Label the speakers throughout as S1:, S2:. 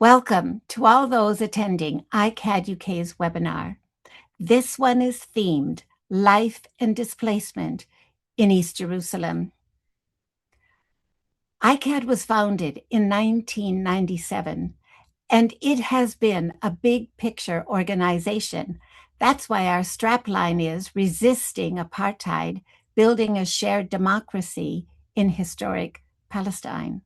S1: Welcome to all those attending ICAHD UK's webinar. This one is themed Life and Displacement in East Jerusalem. ICAHD was founded in 1997, and it has been a big picture organization. That's why our strapline is Resisting Apartheid, Building a Shared Democracy in Historic Palestine.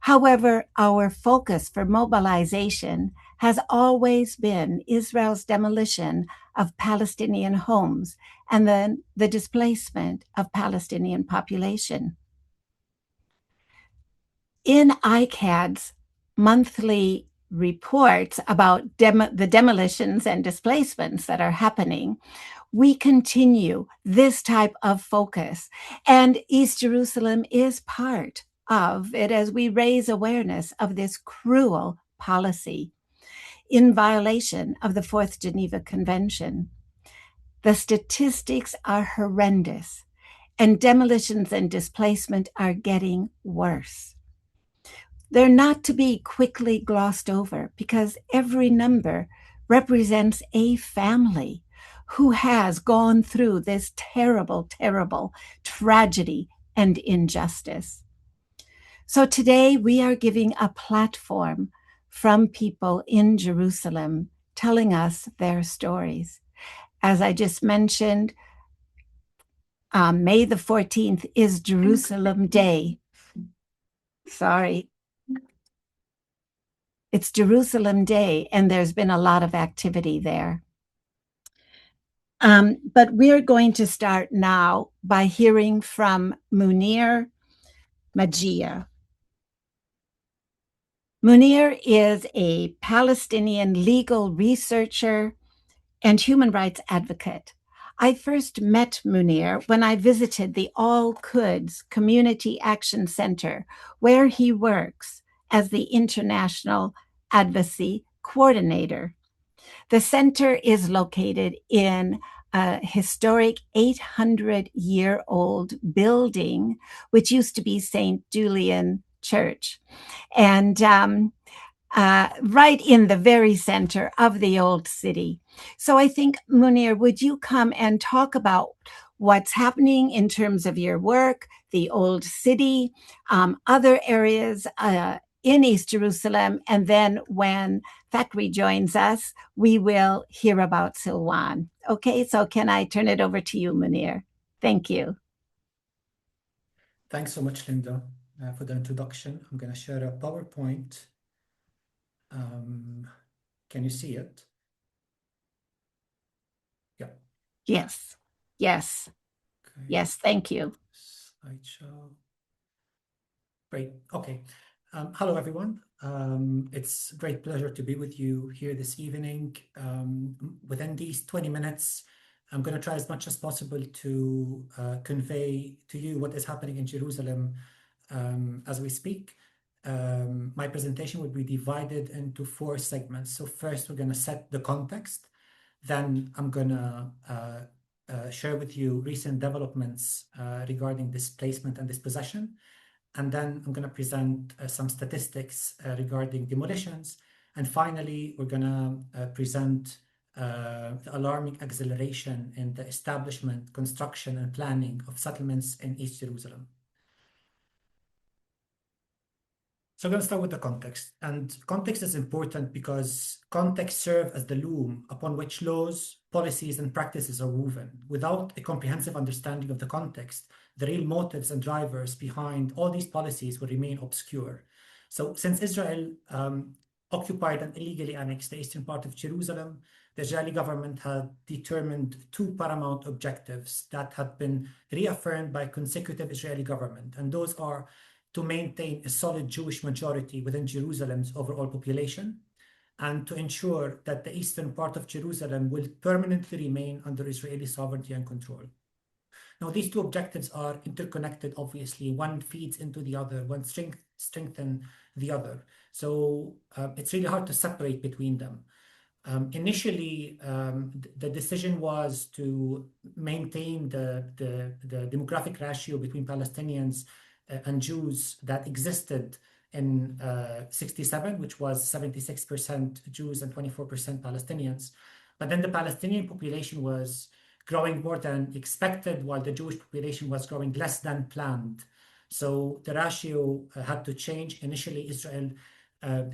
S1: However, our focus for mobilization has always been Israel's demolition of Palestinian homes and then the displacement of Palestinian population. In ICAHD's monthly reports about the demolitions and displacements that are happening, we continue this type of focus. And East Jerusalem is part of it as we raise awareness of this cruel policy in violation of the Fourth Geneva Convention. The statistics are horrendous, and demolitions and displacement are getting worse. They're not to be quickly glossed over because every number represents a family who has gone through this terrible, terrible tragedy and injustice. So today we are giving a platform from people in Jerusalem telling us their stories. As I just mentioned, May the 14th is Jerusalem Day. Sorry. It's Jerusalem Day, and there's been a lot of activity there. But we're going to start now by hearing from Munir Majia. Munir is a Palestinian legal researcher and human rights advocate. I first met Munir when I visited the All Quds Community Action Center, where he works as the International Advocacy Coordinator. The center is located in a historic 800-year-old building, which used to be St. Julian Church, and right in the very center of the old city. So I think, Munir, would you come and talk about what's happening in terms of your work, the old city, other areas in East Jerusalem, and then when Thakri joins us, we will hear about Silwan. Okay, so can I turn it over to you, Munir? Thank you.
S2: Thanks so much, Linda, for the introduction. I'm going to share a PowerPoint. Can you see it? Yeah.
S1: Yes. Yes. Okay. Yes. Thank you.
S2: Slideshow. Great. Okay. Hello, everyone. It's a great pleasure to be with you here this evening. Within these 20 minutes, I'm going to try as much as possible to convey to you what is happening in Jerusalem as we speak. My presentation will be divided into 4 segments. So first, we're going to set the context. Then I'm going to share with you recent developments regarding displacement and dispossession. And then I'm going to present some statistics regarding demolitions. And finally, we're going to present the alarming acceleration in the establishment, construction, and planning of settlements in East Jerusalem. So I'm going to start with the context. And context is important because context serves as the loom upon which laws, policies, and practices are woven. Without a comprehensive understanding of the context, the real motives and drivers behind all these policies will remain obscure. So since Israel occupied and illegally annexed the eastern part of Jerusalem, the Israeli government had determined 2 paramount objectives that have been reaffirmed by consecutive Israeli government. And those are to maintain a solid Jewish majority within Jerusalem's overall population, and to ensure that the eastern part of Jerusalem will permanently remain under Israeli sovereignty and control. Now, these 2 objectives are interconnected, obviously. One feeds into the other, one strengthens the other. So it's really hard to separate between them. Initially, the decision was to maintain the demographic ratio between Palestinians and Jews that existed in 67, which was 76% Jews and 24% Palestinians. But then the Palestinian population was growing more than expected, while the Jewish population was growing less than planned. So the ratio had to change. Initially, Israel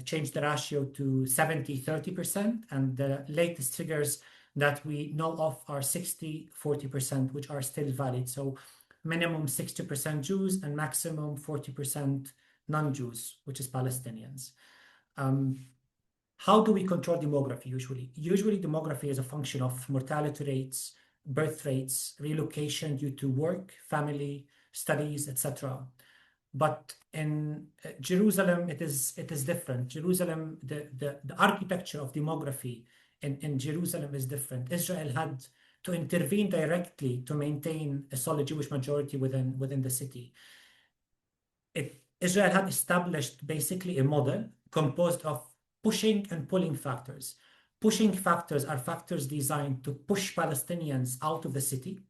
S2: changed the ratio to 70-30%, and the latest figures that we know of are 60-40%, which are still valid. So minimum 60% Jews and maximum 40% non-Jews, which is Palestinians. How do we control demography usually? Usually demography is a function of mortality rates, birth rates, relocation due to work, family, studies, etc. But in Jerusalem, it is different. Jerusalem, the architecture of demography in Jerusalem is different. Israel had to intervene directly to maintain a solid Jewish majority within the city. Israel had established basically a model composed of pushing and pulling factors. Pushing factors are factors designed to push Palestinians out of the city,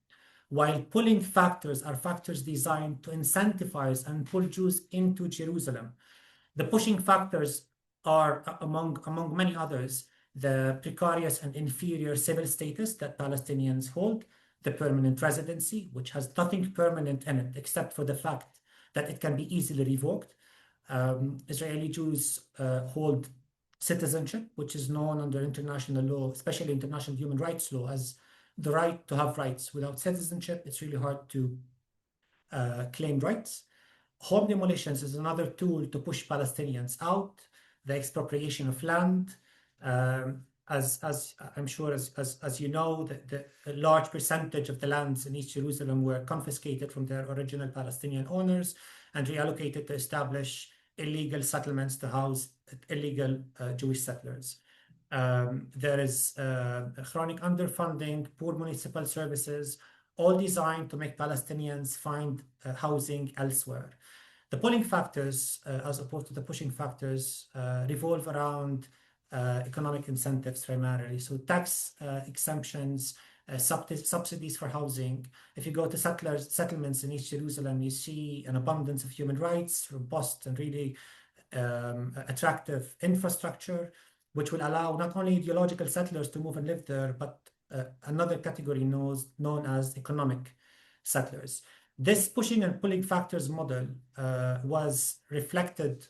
S2: while pulling factors are factors designed to incentivize and pull Jews into Jerusalem. The pushing factors are, among many others, the precarious and inferior civil status that Palestinians hold, the permanent residency, which has nothing permanent in it except for the fact that it can be easily revoked. Israeli Jews hold citizenship, which is known under international law, especially international human rights law, as the right to have rights. Without citizenship, it's really hard to claim rights. Home demolitions is another tool to push Palestinians out. The expropriation of land, as I'm sure as you know, the large percentage of the lands in East Jerusalem were confiscated from their original Palestinian owners and reallocated to establish illegal settlements to house illegal Jewish settlers. There is chronic underfunding, poor municipal services, all designed to make Palestinians find housing elsewhere. The pulling factors, as opposed to the pushing factors, revolve around economic incentives primarily. So tax exemptions, subsidies for housing. If you go to settlements in East Jerusalem, you see an abundance of human rights, robust and really attractive infrastructure, which will allow not only ideological settlers to move and live there, but another category known as economic settlers. This pushing and pulling factors model was reflected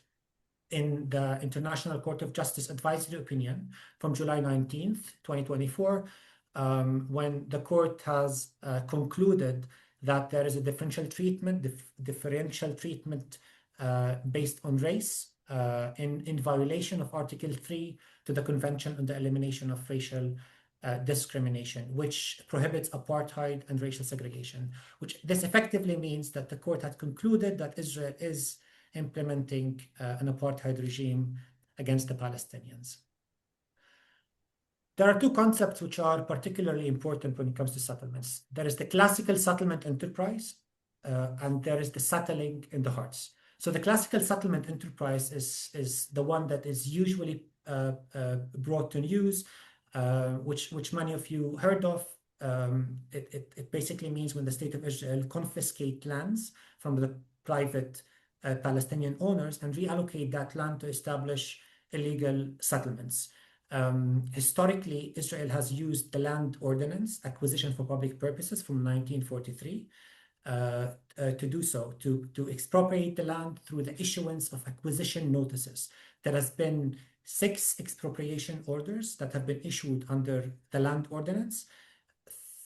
S2: in the International Court of Justice advisory opinion from July 19th, 2024, when the court has concluded that there is a differential treatment based on race in violation of Article 3 to the Convention on the Elimination of Racial Discrimination, which prohibits apartheid and racial segregation. This effectively means that the court had concluded that Israel is implementing an apartheid regime against the Palestinians. There are two concepts which are particularly important when it comes to settlements. There is the classical settlement enterprise, and there is the settling in the hearts. So the classical settlement enterprise is the one that is usually brought to news, which many of you heard of. It basically means when the state of Israel confiscate lands from the private Palestinian owners and reallocate that land to establish illegal settlements. Historically, Israel has used the land ordinance, acquisition for public purposes, from 1943 to do so, to expropriate the land through the issuance of acquisition notices. There has been 6 expropriation orders that have been issued under the land ordinance,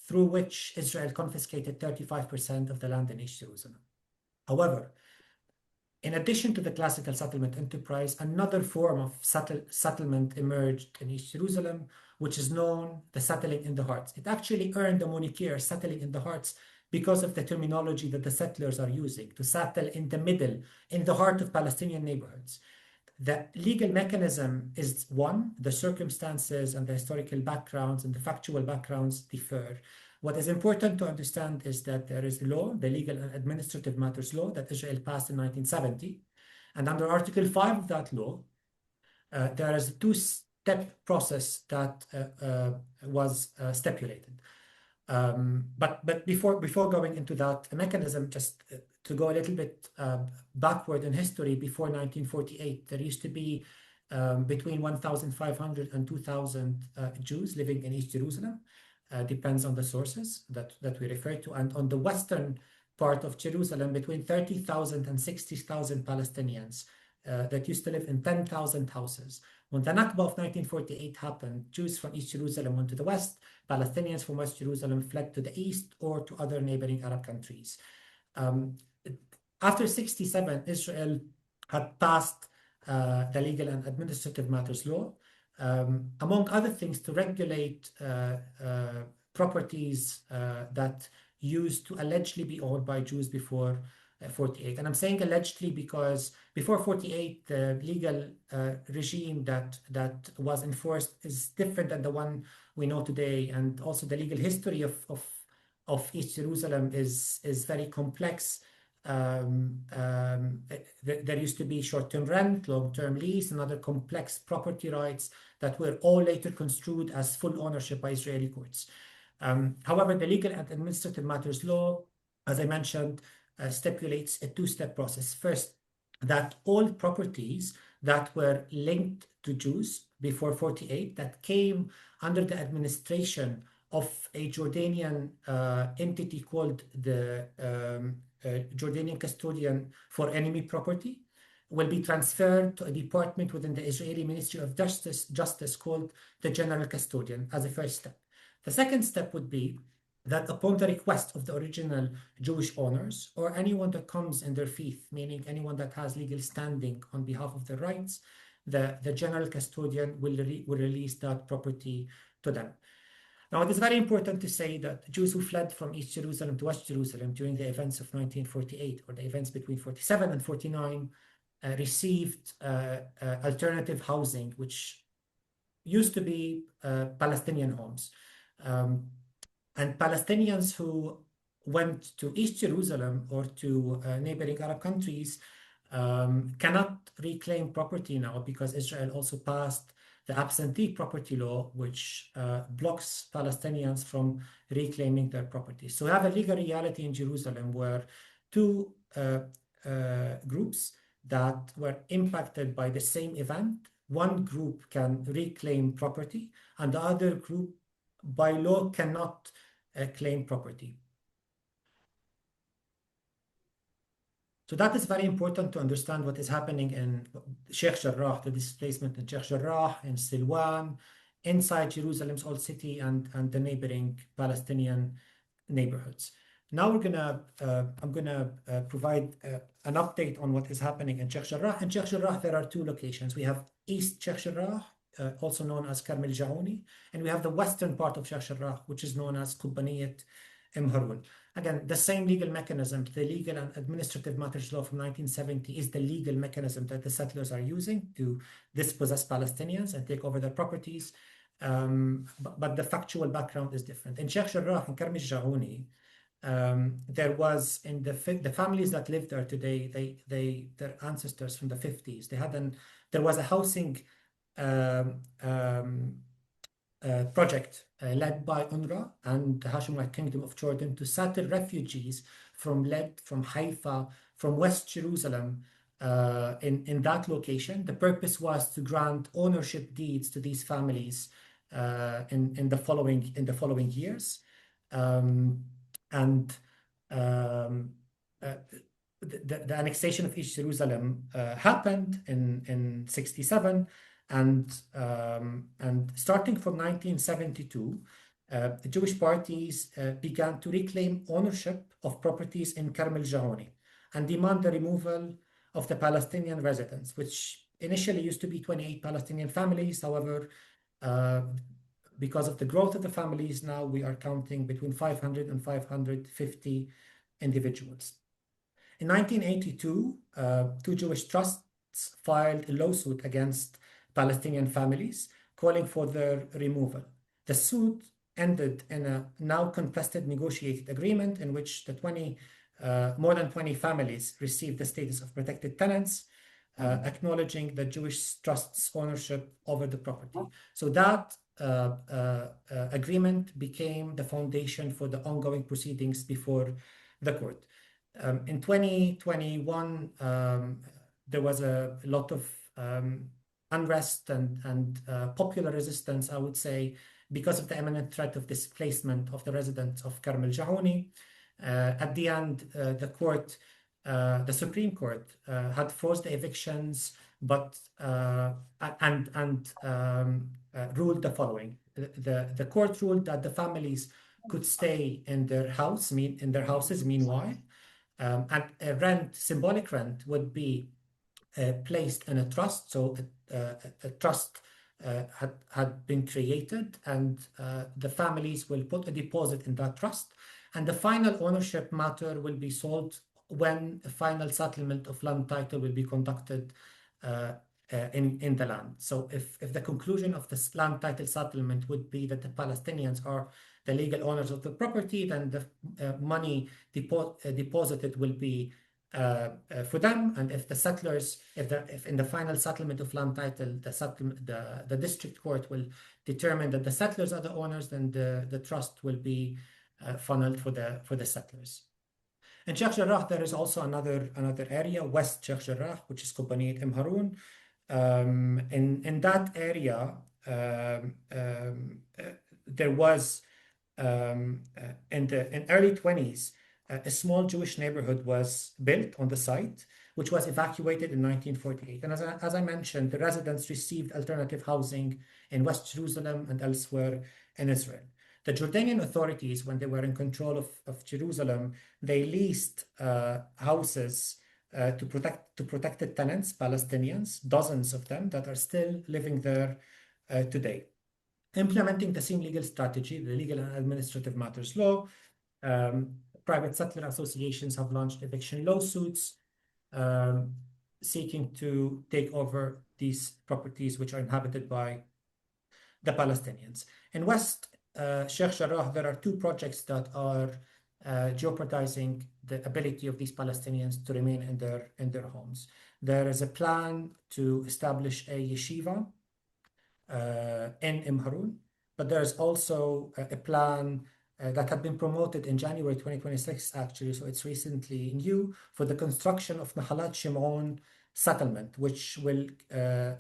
S2: through which Israel confiscated 35% of the land in East Jerusalem. However, in addition to the classical settlement enterprise, another form of settlement emerged in East Jerusalem, which is known the settling in the hearts. It actually earned the moniker settling in the hearts because of the terminology that the settlers are using, to settle in the middle, in the heart of Palestinian neighborhoods. The legal mechanism is one, the circumstances and the historical backgrounds and the factual backgrounds differ. What is important to understand is that there is a law, the Legal and Administrative Matters Law, that Israel passed in 1970. And under Article 5 of that law, there is a 2-step process that was stipulated. But before going into that mechanism, just to go a little bit backward in history, before 1948, there used to be between 1,500 and 2,000 Jews living in East Jerusalem. Depends on the sources that we refer to. And on the western part of Jerusalem, between 30,000 and 60,000 Palestinians that used to live in 10,000 houses. When the Nakba of 1948 happened, Jews from East Jerusalem went to the west, Palestinians from West Jerusalem fled to the east or to other neighboring Arab countries. After 67, Israel had passed the Legal and Administrative Matters Law, among other things, to regulate properties that used to allegedly be owned by Jews before 48. And I'm saying allegedly because before 48, the legal regime that was enforced is different than the one we know today. And also the legal history of East Jerusalem is very complex. There used to be short-term rent, long-term lease, and other complex property rights that were all later construed as full ownership by Israeli courts. However, the Legal and Administrative Matters Law, as I mentioned, stipulates a two-step process. First, that all properties that were linked to Jews before 48 that came under the administration of a Jordanian entity called the Jordanian Custodian for Enemy Property will be transferred to a department within the Israeli Ministry of Justice called the General Custodian as a first step. The second step would be that upon the request of the original Jewish owners or anyone that comes in their fief, meaning anyone that has legal standing on behalf of their rights, the General Custodian will release that property to them. Now, it is very important to say that Jews who fled from East Jerusalem to West Jerusalem during the events of 1948 or the events between 47 and 49 received alternative housing, which used to be Palestinian homes. And Palestinians who went to East Jerusalem or to neighboring Arab countries cannot reclaim property now because Israel also passed the absentee property law, which blocks Palestinians from reclaiming their property. So we have a legal reality in Jerusalem where two groups that were impacted by the same event, one group can reclaim property and the other group by law cannot claim property. So that is very important to understand what is happening in Sheikh Jarrah, the displacement in Sheikh Jarrah, in Silwan, inside Jerusalem's old city and the neighboring Palestinian neighborhoods. Now I'm gonna provide an update on what is happening in Sheikh Jarrah. In Sheikh Jarrah, there are two locations. We have East Sheikh Jarrah, also known as Karmel Jaouni, and we have the western part of Sheikh Jarrah, which is known as Kubbaniyat Harun. Again, the same legal mechanism, the Legal and Administrative Matters Law from 1970 is the legal mechanism that the settlers are using to dispossess Palestinians and take over their properties. But the factual background is different. In Sheikh Jarrah, in Karmel Jaouni, there was in the families that live there today, their ancestors from the 50s, there was a housing project led by UNRWA and the Hashemite Kingdom of Jordan to settle refugees from Haifa, from West Jerusalem in that location. The purpose was to grant ownership deeds to these families in the following years. The annexation of East Jerusalem happened in 67. And starting from 1972, the Jewish parties began to reclaim ownership of properties in Karmel Jaouni and demand the removal of the Palestinian residents, which initially used to be 28 Palestinian families. However, because of the growth of the families, now we are counting between 500 and 550 individuals. In 1982, two Jewish trusts filed a lawsuit against Palestinian families, calling for their removal. The suit ended in a now contested negotiated agreement in which more than 20 families received the status of protected tenants, acknowledging the Jewish trust's ownership over the property. So that agreement became the foundation for the ongoing proceedings before the court. In 2021, there was a lot of unrest and popular resistance, I would say, because of the imminent threat of displacement of the residents of Karm al-Jahouni. At the end, the Supreme Court had forced the evictions, but ruled the following: the court ruled that the families could stay in their houses meanwhile, and symbolic rent would be placed in a trust. So a trust had been created, and the families will put a deposit in that trust, and the final ownership matter will be solved when a final settlement of land title will be conducted in the land. So if the conclusion of this land title settlement would be that the Palestinians are the legal owners of the property, then the money deposited will be for them. And if the settlers, if in the final settlement of land title, the district court will determine that the settlers are the owners, then the trust will be funneled for the settlers. In Sheikh Jarrah, there is also another area, West Sheikh Jarrah, which is Kubbaniyat Imharun. In that area, there was in early 20s, a small Jewish neighborhood was built on the site, which was evacuated in 1948. And as I mentioned, the residents received alternative housing in West Jerusalem and elsewhere in Israel. The Jordanian authorities, when they were in control of Jerusalem, they leased houses to protected tenants, Palestinians, dozens of them that are still living there today. Implementing the same legal strategy, the Legal and Administrative Matters Law, private settler associations have launched eviction lawsuits seeking to take over these properties which are inhabited by the Palestinians. In West Sheikh Jarrah, there are two projects that are jeopardizing the ability of these Palestinians to remain in their homes. There is a plan to establish a yeshiva in Imharun, but there's also a plan that had been promoted in January 2026, actually, so it's recently new, for the construction of Nahalat Shimon settlement, which will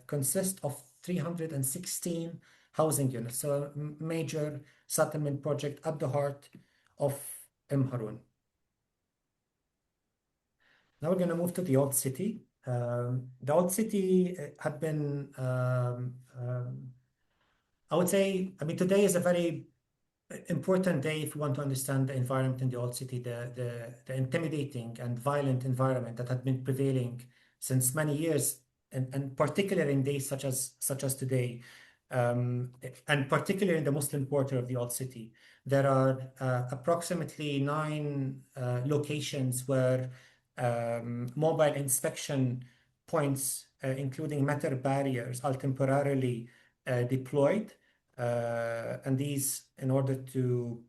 S2: consist of 316 housing units. So a major settlement project at the heart of Imharun. Now we're going to move to the Old City. The Old City had been, I would say, I mean, today is a very important day if you want to understand the environment in the Old City, the intimidating and violent environment that had been prevailing since many years, and particularly in days such as today, and particularly in the Muslim quarter of the Old City. There are approximately 9 locations where mobile inspection points, including metal barriers, are temporarily deployed. And these, in order to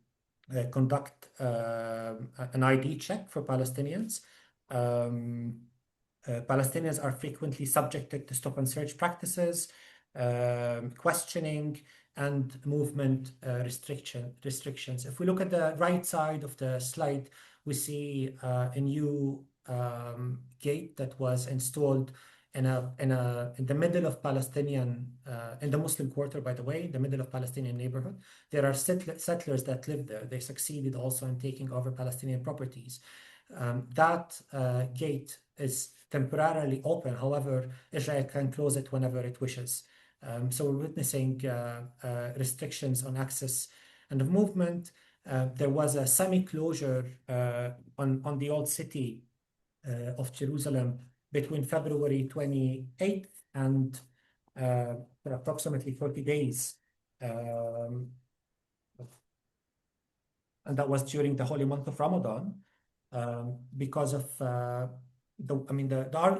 S2: conduct an ID check for Palestinians. Palestinians are frequently subjected to stop and search practices, questioning, and movement restrictions. If we look at the right side of the slide, we see a new gate that was installed in the middle of Palestinian, in the Muslim quarter, by the way, in the middle of Palestinian neighborhood. There are settlers that live there. They succeeded also in taking over Palestinian properties. That gate is temporarily open. However, Israel can close it whenever it wishes. So we're witnessing restrictions on access and of movement. There was a semi-closure on the Old City of Jerusalem between February 28th and for approximately 40 days. And that was during the holy month of Ramadan, because of the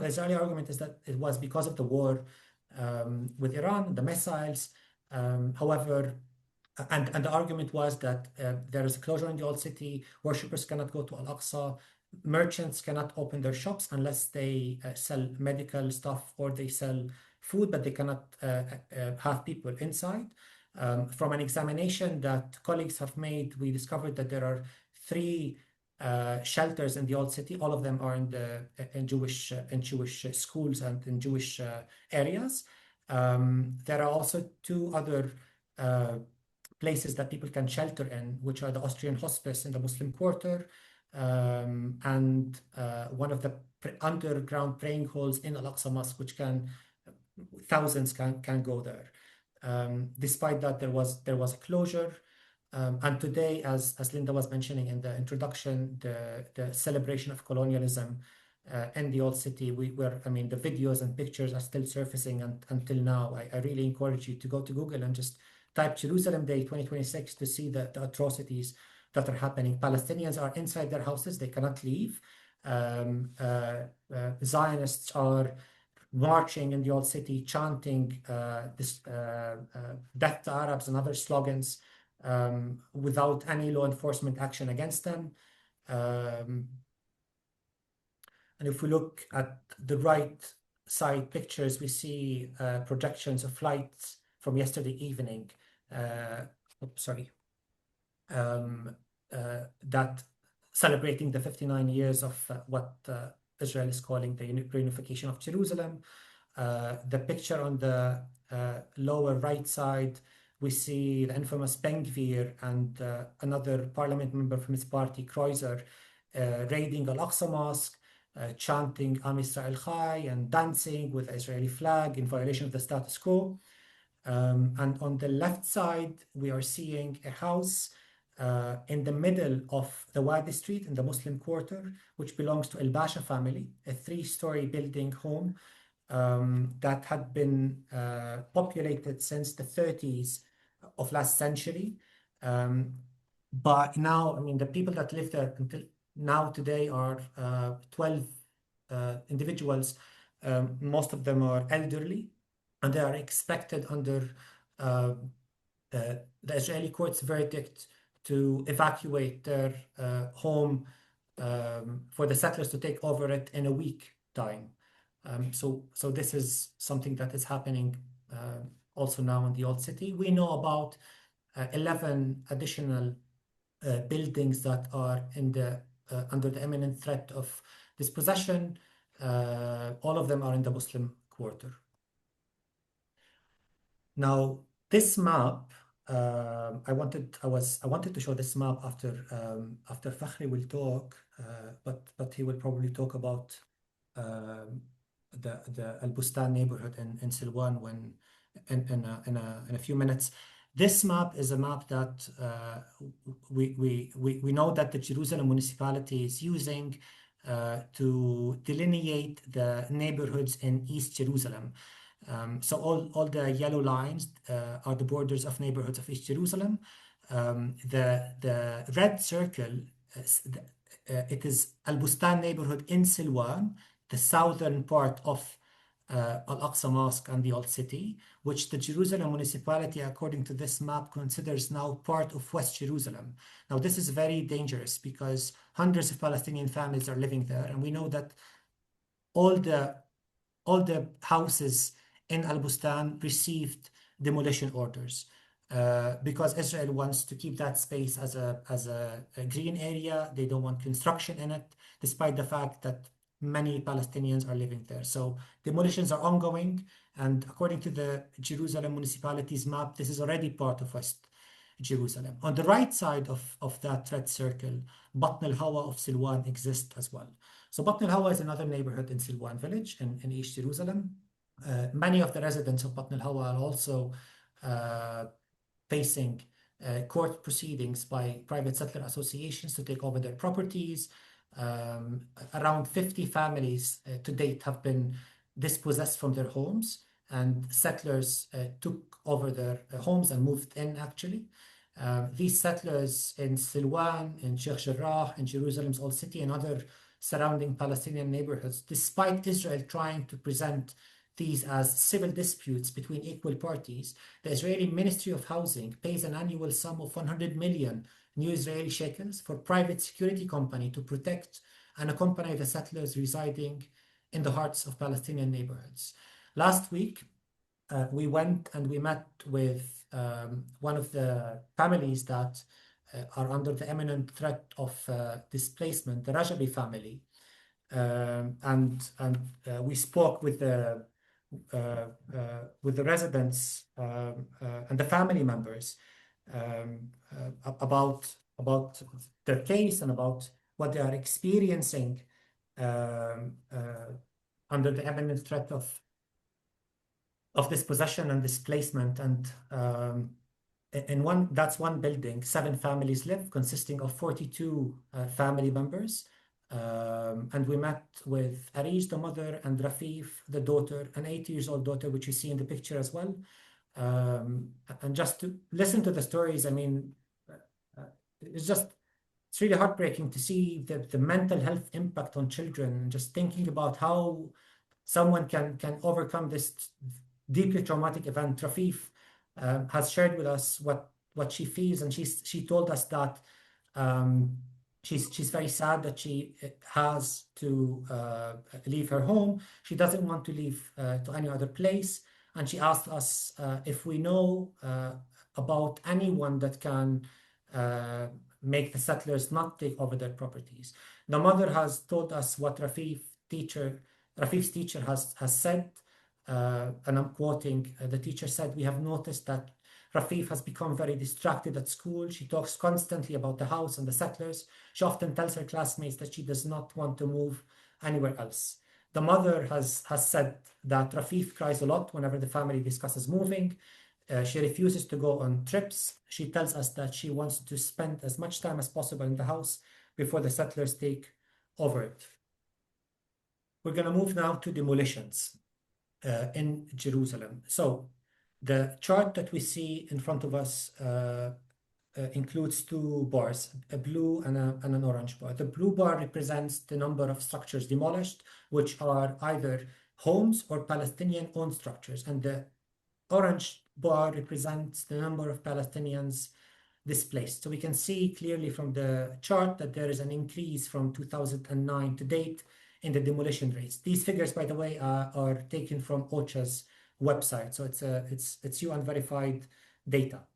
S2: Israeli argument is that it was because of the war with Iran, the missiles. However, and the argument was that there is a closure in the Old City, worshippers cannot go to Al-Aqsa, merchants cannot open their shops unless they sell medical stuff or they sell food, but they cannot have people inside. From an examination that colleagues have made, we discovered that there are 3 shelters in the Old City. All of them are in Jewish schools and in Jewish areas. There are also two other places that people can shelter in, which are the Austrian hospice in the Muslim Quarter, and one of the underground praying halls in Al-Aqsa Mosque, which thousands can go there. Despite that, there was a closure. And today, as Linda was mentioning in the introduction, the celebration of colonialism in the Old City, the videos and pictures are still surfacing until now. I really encourage you to go to Google and just type Jerusalem Day 2026 to see the atrocities that are happening. Palestinians are inside their houses, they cannot leave. Zionists are marching in the Old City, chanting death to Arabs and other slogans without any law enforcement action against them. And if we look at the right side pictures, we see projections of flights from yesterday evening. That celebrating the 59 years of what Israel is calling the reunification of Jerusalem. The picture on the lower right side, we see the infamous Ben Gvir and another parliament member from his party, Kreuzer, raiding Al-Aqsa Mosque, chanting Am Yisrael Chai and dancing with the Israeli flag in violation of the status quo. And on the left side, we are seeing a house in the middle of the Wadi Street in the Muslim Quarter, which belongs to El Basha family, a 3-story building home that had been populated since the 30s of last century. But now, the people that live there until now today are 12 individuals. Most of them are elderly, and they are expected under the Israeli court's verdict to evacuate their home for the settlers to take over it in a week time. So this is something that is happening also now in the Old City. We know about 11 additional buildings that are under the imminent threat of dispossession. All of them are in the Muslim Quarter. Now, this map, I wanted to show this map after Fakhri will talk, but he will probably talk about the Al Bustan neighborhood in Silwan in a few minutes. This map is a map that we know that the Jerusalem municipality is using to delineate the neighborhoods in East Jerusalem. So all the yellow lines are the borders of neighborhoods of East Jerusalem. The red circle, it is Al Bustan neighborhood in Silwan, the southern part of Al-Aqsa Mosque and the Old City, which the Jerusalem municipality, according to this map, considers now part of West Jerusalem. Now, this is very dangerous because hundreds of Palestinian families are living there, and we know that all the houses in Al Bustan received demolition orders because Israel wants to keep that space as a green area. They don't want construction in it, despite the fact that many Palestinians are living there. So demolitions are ongoing, and according to the Jerusalem municipality's map, this is already part of West Jerusalem. On the right side of that red circle, Batn al-Hawa of Silwan exists as well. So Batn al-Hawa is another neighborhood in Silwan village in East Jerusalem. Many of the residents of Batn al-Hawa are also facing court proceedings by private settler associations to take over their properties. Around 50 families to date have been dispossessed from their homes, and settlers took over their homes and moved in actually. These settlers in Silwan, in Sheikh Jarrah, in Jerusalem's Old City, and other surrounding Palestinian neighborhoods, despite Israel trying to present these as civil disputes between equal parties, the Israeli Ministry of Housing pays an annual sum of 100 million new Israeli shekels for private security company to protect and accompany the settlers residing in the hearts of Palestinian neighborhoods. Last week, we went and we met with one of the families that are under the imminent threat of displacement, the Rajabi family. We spoke with the residents and the family members about their case and about what they are experiencing under the imminent threat of dispossession and displacement. And that's one building, 7 families live, consisting of 42 family members. And we met with Arish, the mother, and Rafif, the daughter, an 8-year-old daughter, which you see in the picture as well. And just to listen to the stories, I mean, it's really heartbreaking to see the mental health impact on children, just thinking about how someone can overcome this deeply traumatic event. Rafif has shared with us what she feels, and she told us that she's very sad that she has to leave her home. She doesn't want to leave to any other place, and she asked us if we know about anyone that can make the settlers not take over their properties. The mother has told us what Rafif's teacher has said, and I'm quoting, the teacher said, "We have noticed that Rafif has become very distracted at school. She talks constantly about the house and the settlers. She often tells her classmates that she does not want to move anywhere else." The mother has said that Rafif cries a lot whenever the family discusses moving. She refuses to go on trips. She tells us that she wants to spend as much time as possible in the house before the settlers take over it. We're going to move now to demolitions in Jerusalem. So the chart that we see in front of us includes 2 bars, a blue and an orange bar. The blue bar represents the number of structures demolished, which are either homes or Palestinian-owned structures. And the orange bar represents the number of Palestinians displaced. So we can see clearly from the chart that there is an increase from 2009 to date in the demolition rates. These figures, by the way, are taken from OCHA's website. So it's UN verified data.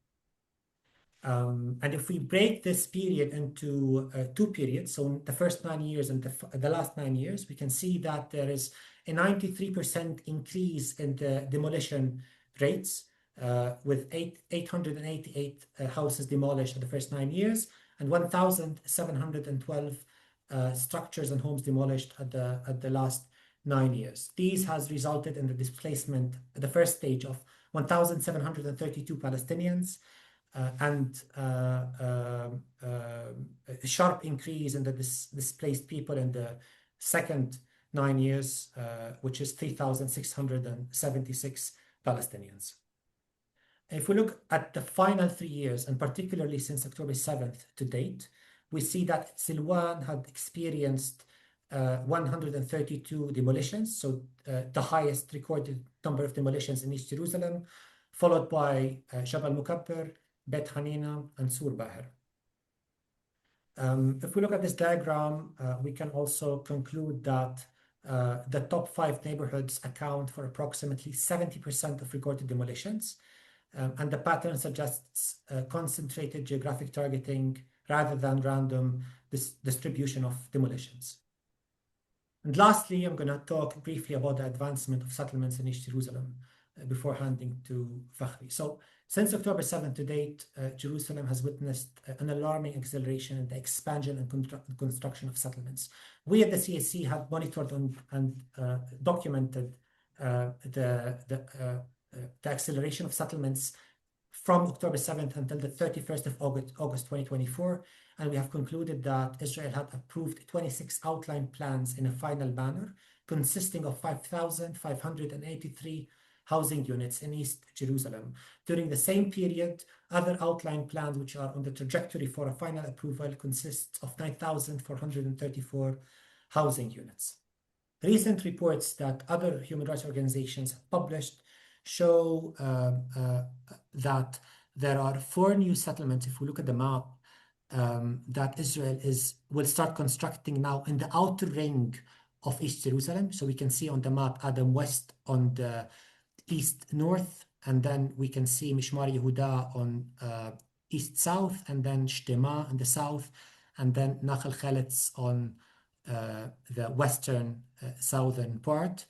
S2: And if we break this period into 2 periods, so the first 9 years and the last 9 years, we can see that there is a 93% increase in the demolition rates, with 888 houses demolished in the first 9 years and 1,712 structures and homes demolished at the last 9 years. These has resulted in the displacement at the first stage of 1,732 Palestinians, and a sharp increase in the displaced people in the second 9 years, which is 3,676 Palestinians. If we look at the final 3 years, and particularly since October 7th to date, we see that Silwan had experienced 132 demolitions, so the highest recorded number of demolitions in East Jerusalem, followed by Jabal Mukabbir, Bet Hanina, and Sur Baher. If we look at this diagram, we can also conclude that the top 5 neighborhoods account for approximately 70% of recorded demolitions, and the pattern suggests concentrated geographic targeting rather than random distribution of demolitions. And lastly, I'm going to talk briefly about the advancement of settlements in East Jerusalem before handing to Fakhri. So since October 7th to date, Jerusalem has witnessed an alarming acceleration in the expansion and construction of settlements. We at the CSC have monitored and documented the acceleration of settlements from October 7th until the 31st of August 2024, and we have concluded that Israel had approved 26 outline plans in a final manner, consisting of 5,583 housing units in East Jerusalem. During the same period, other outline plans which are on the trajectory for a final approval consists of 9,434 housing units. Recent reports that other human rights organizations have published show that there are 4 new settlements, if we look at the map, that Israel will start constructing now in the outer ring of East Jerusalem. So we can see on the map Adam West on the east north, and then we can see Mishmar Yehuda on east-south, and then Shtima in the south, and then Nakhl Khalets on the western southern part,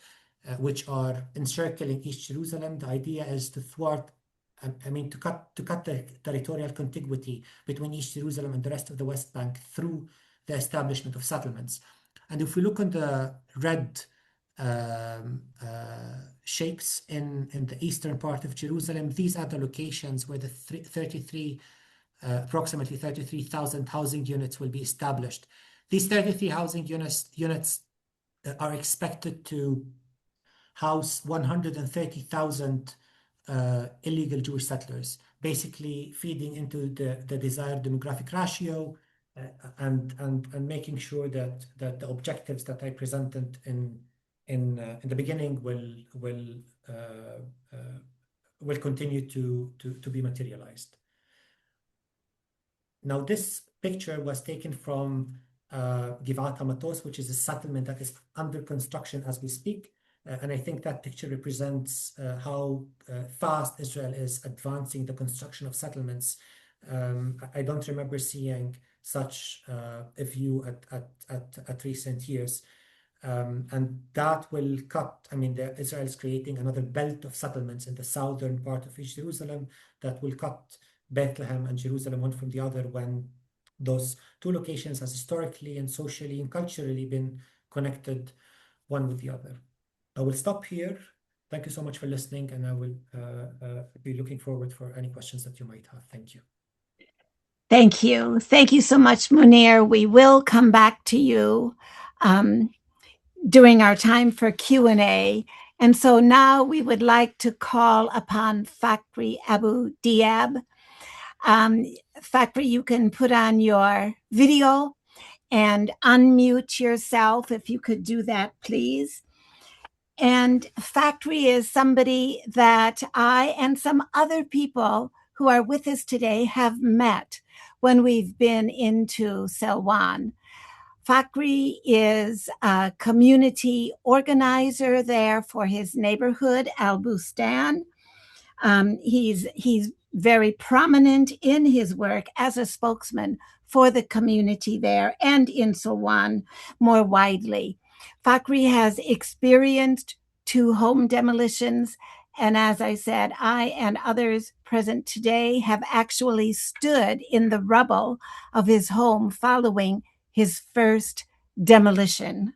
S2: which are encircling East Jerusalem. The idea is to thwart, to cut the territorial contiguity between East Jerusalem and the rest of the West Bank through the establishment of settlements. And if we look on the red shapes in the eastern part of Jerusalem, these are the locations where the approximately 33,000 housing units will be established. These 33 housing units are expected to house 130,000 illegal Jewish settlers, basically feeding into the desired demographic ratio and making sure that the objectives that I presented in the beginning will continue to be materialized. Now, this picture was taken from Givat Hamatos, which is a settlement that is under construction as we speak. And I think that picture represents how fast Israel is advancing the construction of settlements. I don't remember seeing such a view at recent years. And that will cut, Israel is creating another belt of settlements in the southern part of East Jerusalem that will cut Bethlehem and Jerusalem one from the other, when those two locations has historically and socially and culturally been connected one with the other. I will stop here. Thank you so much for listening, and I will be looking forward for any questions that you might have. Thank you.
S1: Thank you. Thank you so much, Munir. We will come back to you during our time for Q&A. And so now we would like to call upon Fakhri Abu Diab. Fakhri, you can put on your video and unmute yourself if you could do that, please. And Fakhri is somebody that I and some other people who are with us today have met when we've been into Silwan. Fakhri is a community organizer there for his neighborhood, Al Bustan. He's very prominent in his work as a spokesman for the community there and in Silwan more widely. Fakhri has experienced 2 home demolitions, and as I said, I and others present today have actually stood in the rubble of his home following his first demolition.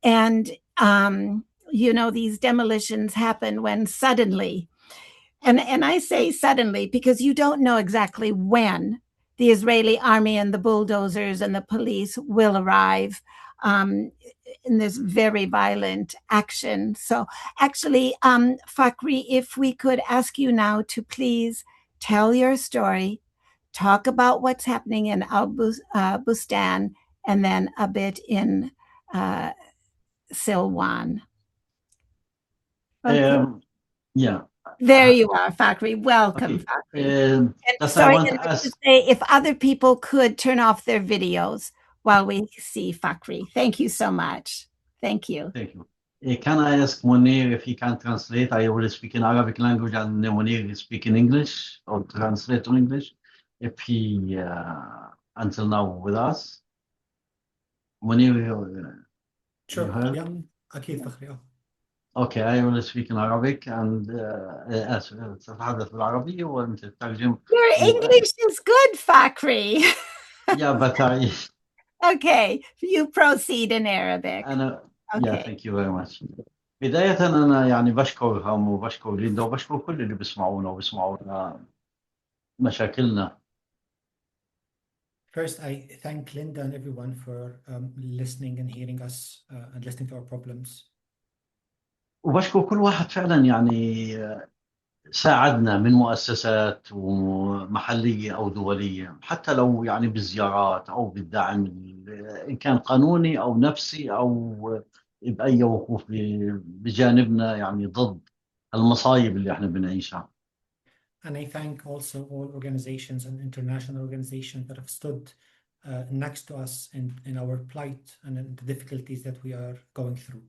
S1: And, these demolitions happen when suddenly, and I say suddenly because you don't know exactly when the Israeli army and the bulldozers and the police will arrive in this very violent action. So actually, Fakhri, if we could ask you now to please tell your story, talk about what's happening in Al Bustan, and then a bit in Silwan. Okay.
S3: Yeah.
S1: There you are, Fakhri. Welcome,
S3: Okay.
S1: Fakhri. And sorry, and to say, if other people could turn off their videos while we see Fakhri. Thank you so much. Thank you.
S3: Thank you. Can I ask Munir if he can translate? I will speak in Arabic language and Munir speak in English or translate to English if he until now with us. Munir,
S2: sure.
S3: you heard?
S2: Yeah. أكيد فخري.
S3: Okay, I will speak in Arabic and أتحدث بالعربي وأنت تترجم.
S1: Your English is good, Fakhri.
S3: Yeah, but I.
S1: Okay, you proceed in Arabic.
S3: Yeah, thank you very much. بداية أنا يعني بشكرهم وبشكر ليندا وبشكر كل اللي بيسمعونا وبيسمعونا مشاكلنا.
S2: First, I thank Linda and everyone for listening and hearing us and listening to our problems.
S3: وبشكر كل واحد فعلا يعني ساعدنا من مؤسسات ومحلية أو دولية، حتى لو يعني بالزيارات أو بالدعم إن كان قانوني أو نفسي أو بأي وقوف بجانبنا يعني ضد المصايب اللي احنا بنعيشها.
S2: And I thank also all organizations and international organizations that have stood next to us in our plight and in the difficulties that we are going through.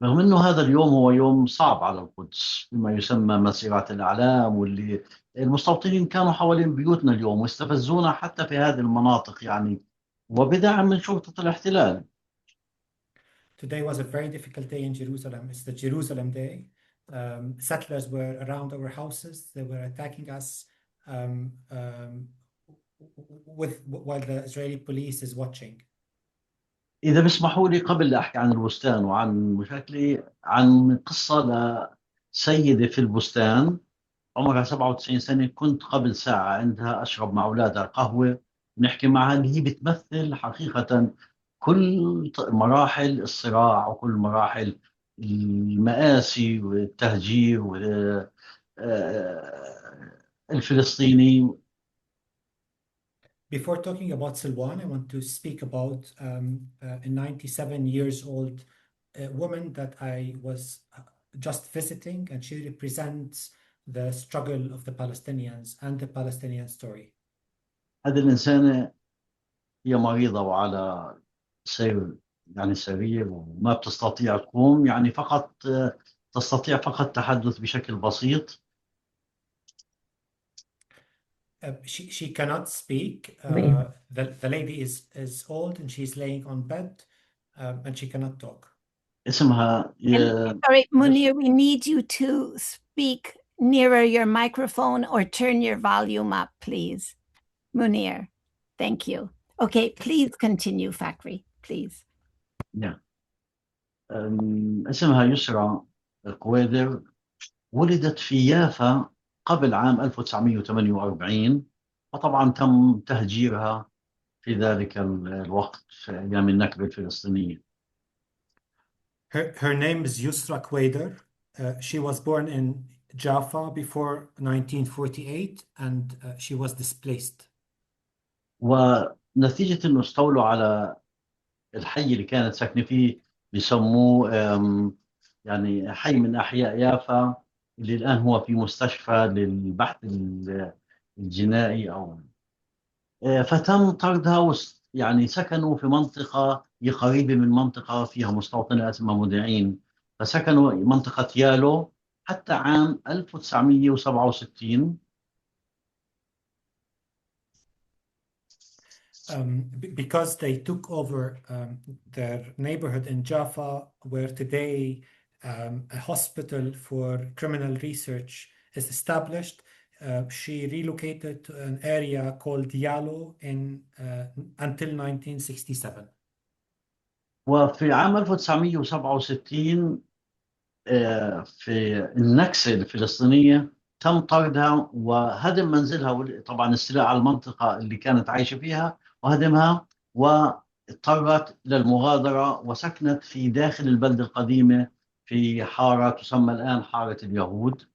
S3: رغم أنه هذا اليوم هو يوم صعب على القدس، بما يسمى مسيرات الأعلام، واللي المستوطنين كانوا حوالين بيوتنا اليوم واستفزونا حتى في هذه المناطق يعني، وبدعم من شرطة الاحتلال.
S2: Today was a very difficult day in Jerusalem. It's the Jerusalem Day. Settlers were around our houses. They were attacking us while the Israeli police is watching.
S3: إذا بيسمحوا لي، قبل لا أحكي عن البستان وعن مشاكلي، عن قصة لسيدة في البستان عمرها 97 سنة. كنت قبل ساعة عندها أشرب مع أولادها قهوة، نحكي معها، اللي هي بتمثل حقيقة كل مراحل الصراع وكل مراحل المآسي والتهجير الفلسطيني.
S2: Before talking about Silwan, I want to speak about a 97 years old woman that I was just visiting, and she represents the struggle of the Palestinians and the Palestinian story.
S3: هذه الإنسانة هي مريضة وعلى سير، يعني سرير، وما بتستطيع تقوم، يعني فقط تستطيع فقط التحدث بشكل بسيط.
S2: She cannot speak. The lady is old and she's laying on bed, and she cannot talk.
S3: اسمها
S1: Sorry, Munir, we need you to speak nearer your microphone or turn your volume up, please. Munir, thank you. Okay, please continue, Fakri, please.
S3: اسمها يسرى القويدر. ولدت في يافا قبل عام 1948، وطبعا تم تهجيرها في ذلك الوقت في أيام النكبة الفلسطينية.
S2: Her name is Yusra Quader. She was born in Jaffa before 1948, and she was displaced.
S3: ونتيجة أنه استولوا على الحي اللي كانت ساكنة فيه، بيسموه يعني حي من أحياء يافا، اللي الآن هو في مستشفى للبحث الجنائي أو فتم طردها يعني سكنوا في منطقة هي قريبة من منطقة فيها مستوطنة اسمها مودعين، فسكنوا منطقة يالو حتى عام 1967.
S2: Because they took over their neighborhood in Jaffa, where today a hospital for criminal research is established. She relocated to an area called Yalo until 1967.
S3: وفي عام 1967 في النكسة الفلسطينية تم طردها وهدم منزلها، طبعا استيلاء على المنطقة اللي كانت عايشة فيها وهدمها، واضطرت للمغادرة وسكنت في داخل البلدة القديمة في حارة تسمى الآن حارة اليهود.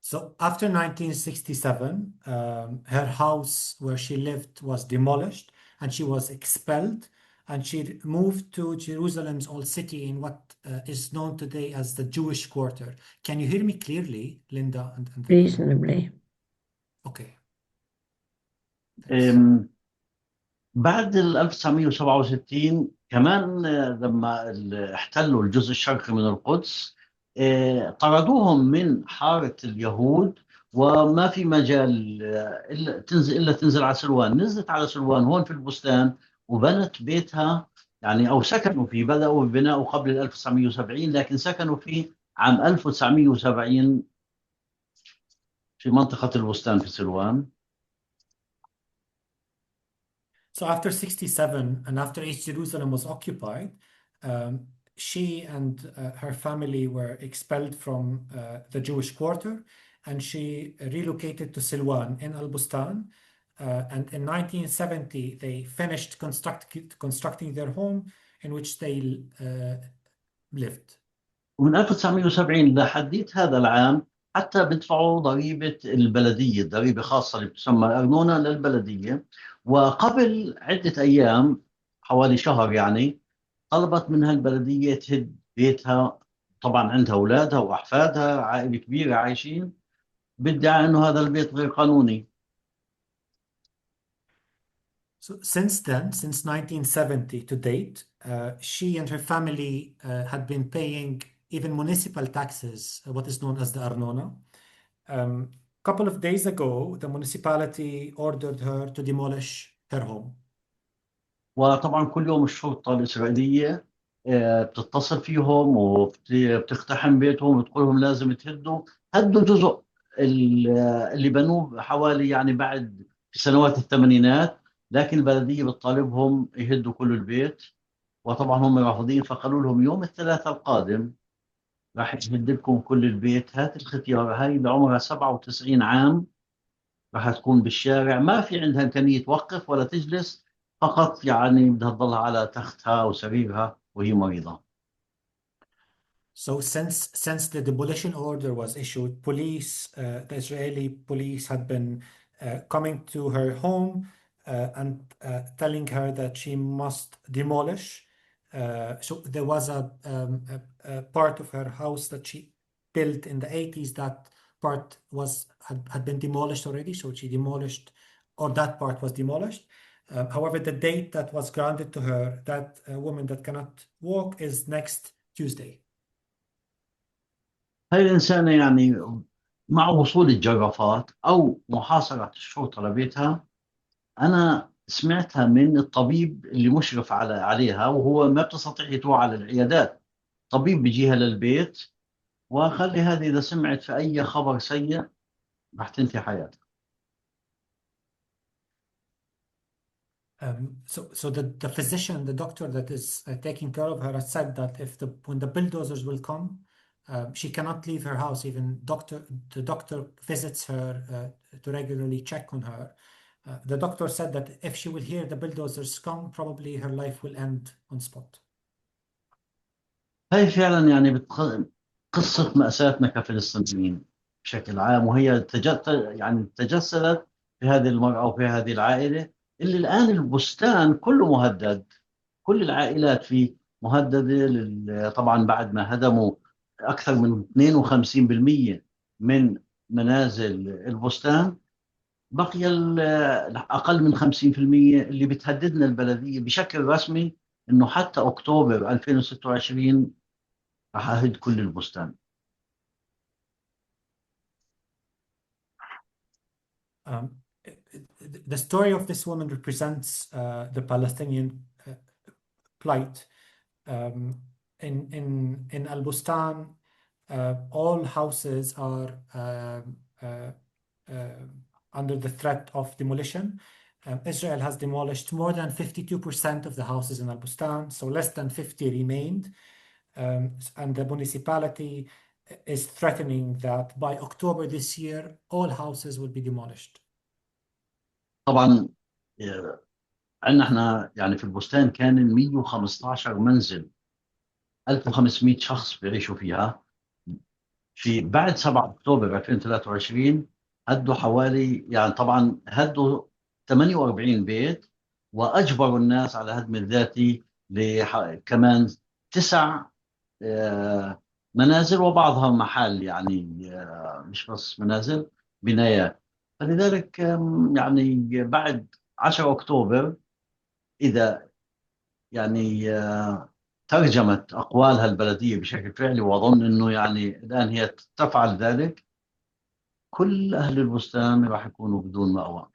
S2: So after 1967, her house where she lived was demolished and she was expelled, and she moved to Jerusalem's old city in what is known today as the Jewish quarter. Can you hear me clearly, Linda?
S4: Reasonably.
S2: Okay.
S3: بعد 1967 كمان لما احتلوا الجزء الشرقي من القدس، طردوهم من حارة اليهود، وما في مجال إلا تنزل على سلوان. نزلت على سلوان هون في البستان وبنت بيتها، يعني أو سكنوا فيه. بدأوا ببنائه قبل 1970، لكن سكنوا فيه عام 1970 في منطقة البستان في سلوان.
S2: So after 67 and after East Jerusalem was occupied, she and her family were expelled from the Jewish quarter, and she relocated to Silwan in Al-Bustan. And in 1970, they finished constructing their home in which they lived.
S3: ومن 1970 لحديت هذا العام حتى بيدفعوا ضريبة البلدية، ضريبة خاصة اللي بتسمى أرنونة للبلدية. وقبل عدة أيام، حوالي شهر يعني، طلبت منها البلدية تهد بيتها. طبعا عندها أولادها وأحفادها، عائلة كبيرة عايشين، بيدعي أنه هذا البيت غير قانوني.
S2: So since then, since 1970 to date, she and her family had been paying even municipal taxes, what is known as the Arnona. Couple of days ago, the municipality ordered her to demolish her home.
S3: وطبعا كل يوم الشرطة الإسرائيلية بتتصل فيهم وبتقتحم بيتهم وتقول لهم لازم تهدوا. هدوا جزء اللي بنوه حوالي يعني بعد في سنوات الثمانينات، لكن البلدية بتطالبهم يهدوا كل البيت، وطبعا هم رافضين. فقالوا لهم يوم الثلاثاء القادم راح يهد لكم كل البيت. هات الختيار، هاي اللي عمرها 97 عام راح تكون بالشارع، ما في عندها إمكانية توقف ولا تجلس، فقط يعني بدها تضلها على تختها أو سريرها وهي مريضة.
S2: So since the demolition order was issued, the Israeli police had been coming to her home and telling her that she must demolish. So there was a part of her house that she built in the 80s. That part had been demolished already, so she demolished, or that part was demolished. However, the date that was granted to her, that woman that cannot walk, is next Tuesday.
S3: هاي الإنسانة يعني مع وصول الجرافات أو محاصرة الشرطة لبيتها، أنا سمعتها من الطبيب اللي مشرف عليها، وهو ما بتستطيع تروح على العيادات، طبيب بيجيها للبيت. وخلي هذه إذا سمعت في أي خبر سيء راح تنتهي حياتها.
S2: So the physician, the doctor that is taking care of her, has said that when the bulldozers will come, she cannot leave her house. Even the doctor visits her to regularly check on her. The doctor said that if she will hear the bulldozers come, probably her life will end on spot.
S3: هاي فعلا يعني قصة مأساتنا كفلسطينيين بشكل عام، وهي يعني تجسدت في هذه المرأة وفي هذه العائلة اللي الآن البستان كله مهدد. كل العائلات فيه مهددة طبعا بعد ما هدموا أكثر من 52% من منازل البستان، بقي أقل من 50% اللي بتهددنا البلدية بشكل رسمي إنه حتى أكتوبر 2026 راح أهد كل البستان.
S2: The story of this woman represents the Palestinian plight. In Al Bustan, all houses are under the threat of demolition. Israel has demolished more than 52% of the houses in Al Bustan, so less than 50 remained. And the municipality is threatening that by October this year, all houses will be demolished.
S3: طبعا عندنا احنا يعني في البستان كان 115 منزل، 1500 شخص بيعيشوا فيها. في بعد 7 أكتوبر 2023 هدوا حوالي، يعني طبعا هدوا 48 بيت، وأجبروا الناس على هدم الذاتي كمان 9 منازل، وبعضها محل يعني مش بس منازل، بنايات. فلذلك يعني بعد 10 أكتوبر إذا يعني ترجمت أقوالها البلدية بشكل فعلي، وأظن أنه يعني الآن هي تفعل ذلك، كل أهل البستان راح يكونوا بدون مأوى.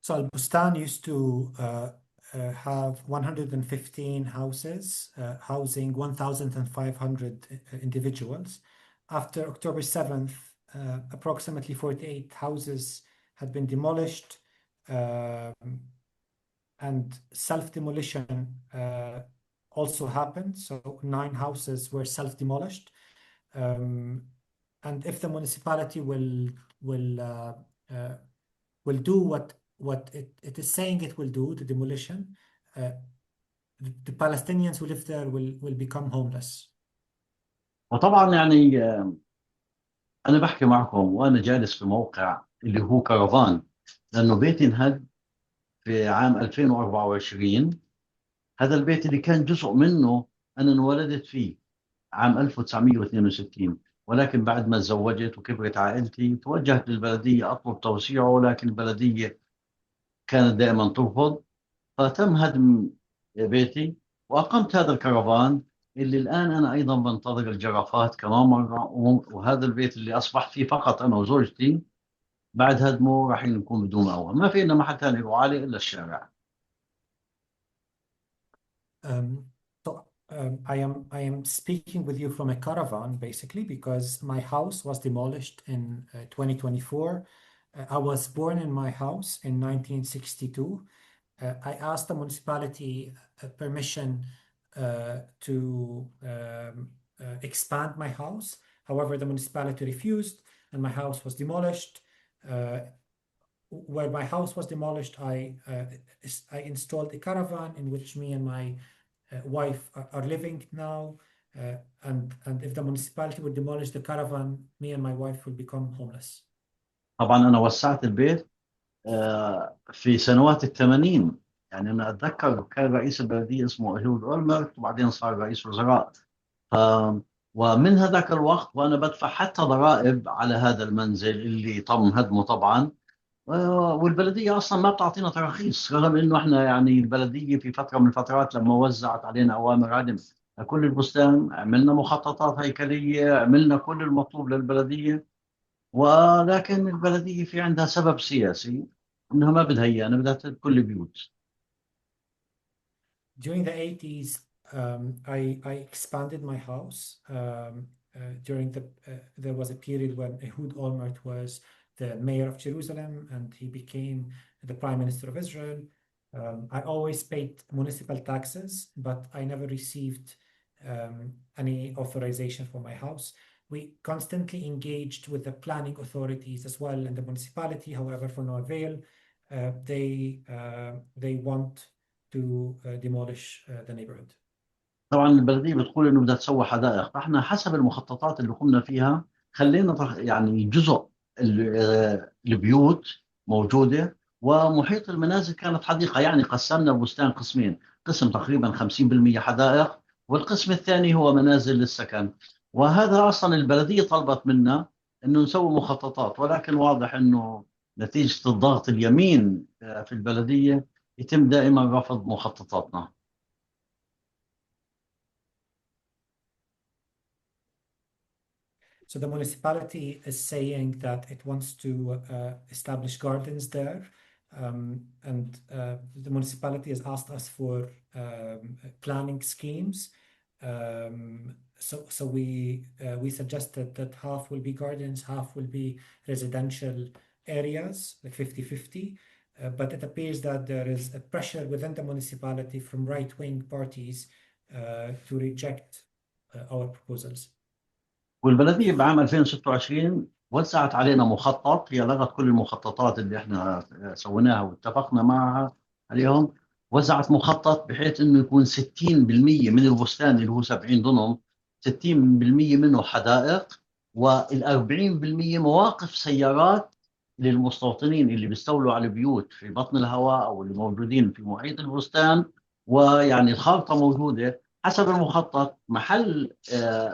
S2: So Al Bustan used to have 115 houses housing 1,500 individuals. After October 7th, approximately 48 houses had been demolished, and self-demolition also happened. So 9 houses were self-demolished. And if the municipality will do what it is saying it will do, the demolition, the Palestinians who live there will become homeless.
S3: وطبعا يعني أنا بحكي معكم وأنا جالس في موقع اللي هو كرفان، لأنه بيتي انهد في عام 2024. هذا البيت اللي كان جزء منه أنا انولدت فيه عام 1962، ولكن بعد ما تزوجت وكبرت عائلتي توجهت للبلدية أطلب توسيعه، ولكن البلدية كانت دائما ترفض، فتم هدم بيتي وأقمت هذا الكرفان اللي الآن أنا أيضا بنتظر الجرافات كمان مرة. وهذا البيت اللي أصبحت فيه فقط أنا وزوجتي بعد هدمه راح نكون بدون مأوى، ما في لنا محل ثاني نروح عليه إلا الشارع.
S2: I am speaking with you from a caravan basically because my house was demolished in 2024. I was born in my house in 1962. I asked the municipality permission to expand my house. However, the municipality refused, and my house was demolished. Where my house was demolished, I installed a caravan in which me and my wife are living now. And if the municipality would demolish the caravan, me and my wife will become homeless.
S3: طبعا أنا وسعت البيت في سنوات الثمانين. يعني أنا أتذكر كان رئيس البلدية اسمه إيهود أولمرت وبعدين صار رئيس وزراء. ومن هذاك الوقت وأنا بدفع حتى ضرائب على هذا المنزل اللي تم هدمه طبعا. والبلدية أصلا ما بتعطينا تراخيص، رغم إنه إحنا يعني البلدية في فترة من الفترات لما وزعت علينا أوامر عدم كل البستان عملنا مخططات هيكلية، عملنا كل المطلوب للبلدية، ولكن البلدية في عندها سبب سياسي إنها ما بدها إيانا، بدها كل البيوت.
S2: During the 80s, I expanded my house. There was a period when Ehud Olmert was the mayor of Jerusalem and he became the prime minister of Israel. I always paid municipal taxes, but I never received any authorization for my house. We constantly engaged with the planning authorities as well and the municipality. However, for no avail. They want to demolish the neighborhood.
S3: طبعا البلدية بتقول إنه بدها تسوي حدائق، فإحنا حسب المخططات اللي قمنا فيها خلينا يعني جزء البيوت موجودة ومحيط المنازل كانت حديقة. يعني قسمنا البستان قسمين، قسم تقريبا 50% حدائق والقسم الثاني هو منازل للسكن. وهذا أصلا البلدية طلبت منا إنه نسوي مخططات، ولكن واضح إنه نتيجة الضغط اليمين في البلدية يتم دائما رفض مخططاتنا.
S2: So the municipality is saying that it wants to establish gardens there. And the municipality has asked us for planning schemes. So we suggested that half will be gardens, half will be residential areas, like 50-50. But it appears that there is a pressure within the municipality from right-wing parties to reject our proposals.
S3: والبلدية بعام 2026 وزعت علينا مخطط، هي لغت كل المخططات اللي احنا سويناها واتفقنا معها عليهم. وزعت مخطط بحيث انه يكون 60% من البستان اللي هو 70 دونم 60% منه حدائق، وال40% مواقف سيارات للمستوطنين اللي بيستولوا على البيوت في بطن الهواء او اللي موجودين في محيط البستان. ويعني الخارطة موجودة حسب المخطط. محل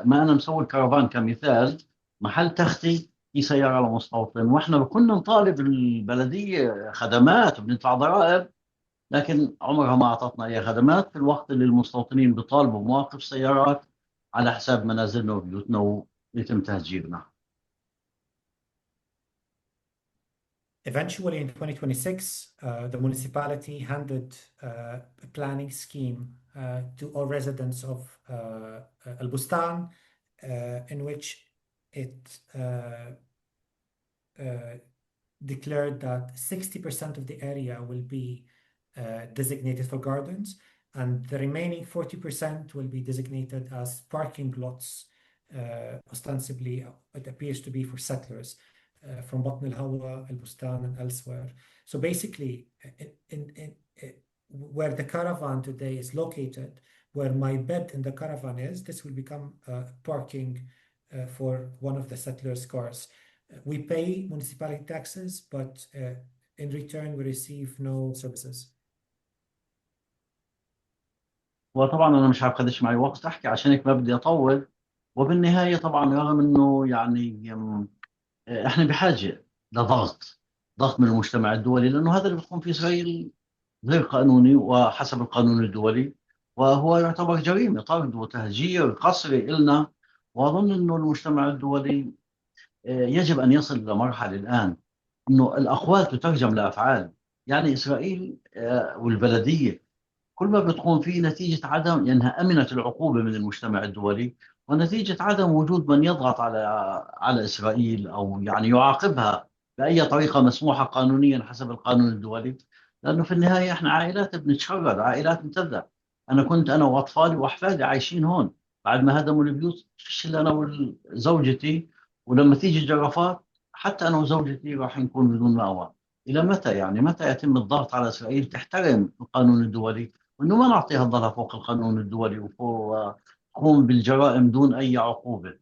S3: ما أنا مسوي الكرفان كمثال، محل تختي في سيارة لمستوطن، وإحنا كنا نطالب البلدية خدمات وبندفع ضرائب، لكن عمرها ما أعطتنا أي خدمات في الوقت اللي المستوطنين بيطالبوا مواقف سيارات على حساب منازلنا وبيوتنا ويتم تهجيرنا.
S2: Eventually, in 2026, the municipality handed a planning scheme to all residents of Al Bustan, in which it declared that 60% of the area will be designated for gardens, and the remaining 40% will be designated as parking lots, ostensibly, it appears to be for settlers. From Batn al-Hawa, Al-Bustan, and elsewhere. So basically, where the caravan today is located, where my bed in the caravan is, this will become parking for one of the settlers' cars. We pay municipality taxes, but in return, we receive no services.
S3: وطبعا أنا مش عارف قديش معي وقت أحكي، عشان هيك ما بدي أطول. وبالنهاية طبعا رغم إنه يعني احنا بحاجه لضغط ضغط من المجتمع الدولي، لأنه هذا اللي بتقوم فيه إسرائيل غير قانوني وحسب القانون الدولي، وهو يعتبر جريمة طرد وتهجير قسري إلنا. وأظن أنه المجتمع الدولي يجب أن يصل إلى مرحلة الآن أنه الأقوال تترجم لأفعال. يعني إسرائيل والبلدية كل ما بتقوم فيه نتيجة عدم أنها أمنت العقوبة من المجتمع الدولي، ونتيجة عدم وجود من يضغط على إسرائيل أو يعني يعاقبها بأي طريقة مسموحة قانونيا حسب القانون الدولي. لأنه في النهاية إحنا عائلات بنتشرد، عائلات ممتدة. أنا كنت أنا وأطفالي وأحفادي عايشين هون بعد ما هدموا البيوت، فيش إلا أنا وزوجتي. ولما تيجي الجرافات حتى أنا وزوجتي راح نكون بدون مأوى. إلى متى يعني؟ متى يتم الضغط على إسرائيل تحترم القانون الدولي، وانه ما نعطيها تظلها فوق القانون الدولي وفوق تقوم بالجرائم دون اي عقوبه؟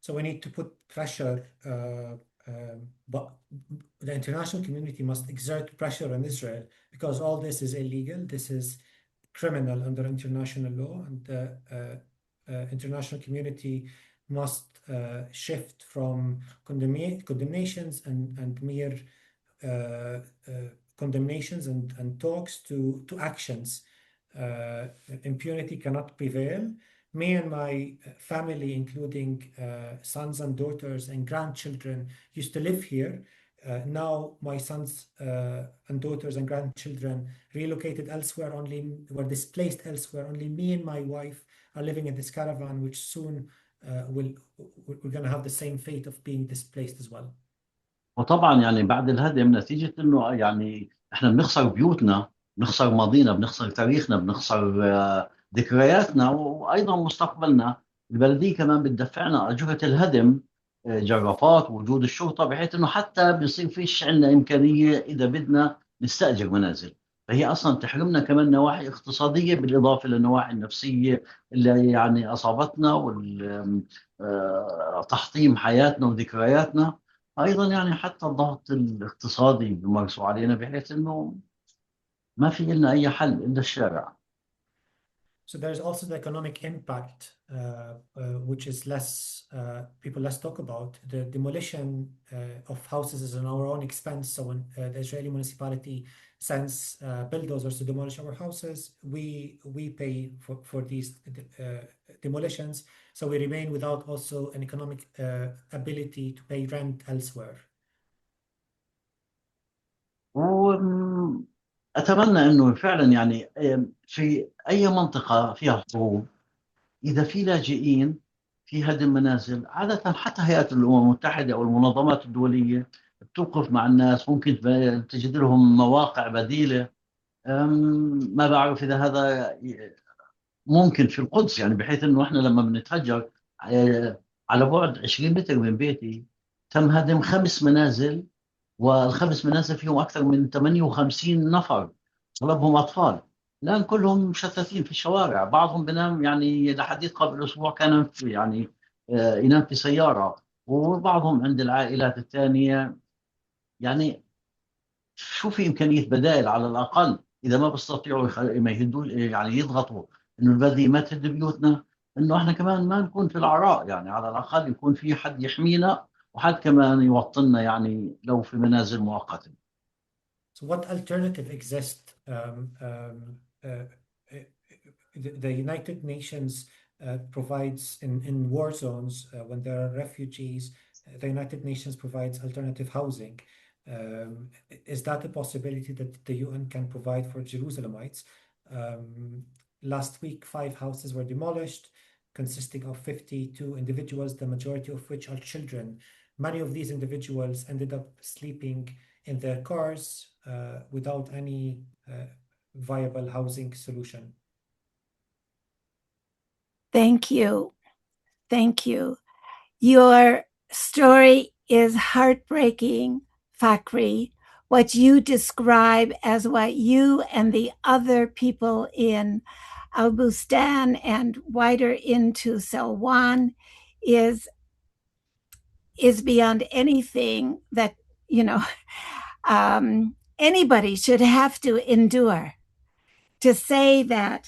S2: So we need to put pressure, but the international community must exert pressure on Israel because all this is illegal. This is criminal under international law, and the international community must shift from condemnations and mere uh, uh, condemnations and talks to actions. Impunity cannot prevail. Me and my family, including sons and daughters and grandchildren, used to live here. Now my sons and daughters and grandchildren relocated elsewhere, only were displaced elsewhere. Only me and my wife are living in this caravan, which soon we're going to have the same fate of being displaced as well.
S3: وطبعا يعني بعد الهدم نتيجه انه يعني احنا بنخسر بيوتنا، بنخسر ماضينا، بنخسر تاريخنا، بنخسر ذكرياتنا وايضا مستقبلنا. البلديه كمان بتدفعنا اجره الهدم، جرافات وجود الشرطه، بحيث انه حتى بيصير فيش عندنا امكانيه اذا بدنا نستاجر منازل. فهي اصلا تحرمنا كمان نواحي اقتصاديه بالاضافه للنواحي النفسيه اللي يعني اصابتنا، وتحطيم حياتنا وذكرياتنا. ايضا يعني حتى الضغط الاقتصادي بيمارسوا علينا، بحيث انه ما في لنا اي حل الا الشارع.
S2: So there's also the economic impact, which is less people less talk about. The demolition of houses is on our own expense. So when the Israeli municipality sends bulldozers to demolish our houses, we pay for these demolitions. So we remain without also an economic ability to pay rent elsewhere.
S3: وأتمنى أنه فعلا يعني في أي منطقة فيها حروب، إذا في لاجئين، في هدم منازل، عادة حتى هيئات الأمم المتحدة أو المنظمات الدولية بتوقف مع الناس، ممكن تجد لهم مواقع بديلة. ما بعرف إذا هذا ممكن في القدس، يعني بحيث أنه إحنا لما بنتهجر على بعد 20 متر من بيتي تم هدم 5 منازل، والخمس منازل فيهم أكثر من 58 نفر، أغلبهم أطفال. الآن كلهم مشتتين في الشوارع، بعضهم بنام يعني لحديث قبل أسبوع كان في يعني ينام في سيارة، وبعضهم عند العائلات الثانية. يعني شو في إمكانية بدائل على الأقل إذا ما بيستطيعوا ما يهدوا يعني يضغطوا إنه البلدية ما تهد بيوتنا، إنه إحنا كمان ما نكون في العراء، يعني على الأقل يكون في حد يحمينا وحد كمان يوطننا يعني لو في منازل مؤقتة.
S2: So what alternative exists? The United Nations provides in war zones when there are refugees, the United Nations provides alternative housing. Is that a possibility that the UN can provide for Jerusalemites? Last week, 5 houses were demolished, consisting of 52 individuals, the majority of which are children. Many of these individuals ended up sleeping in their cars without any viable housing solution.
S1: Thank you. Thank you. Your story is heartbreaking, Fakhri. What you describe as what you and the other people in Al Bustan and wider into Silwan is beyond anything that, anybody should have to endure. To say that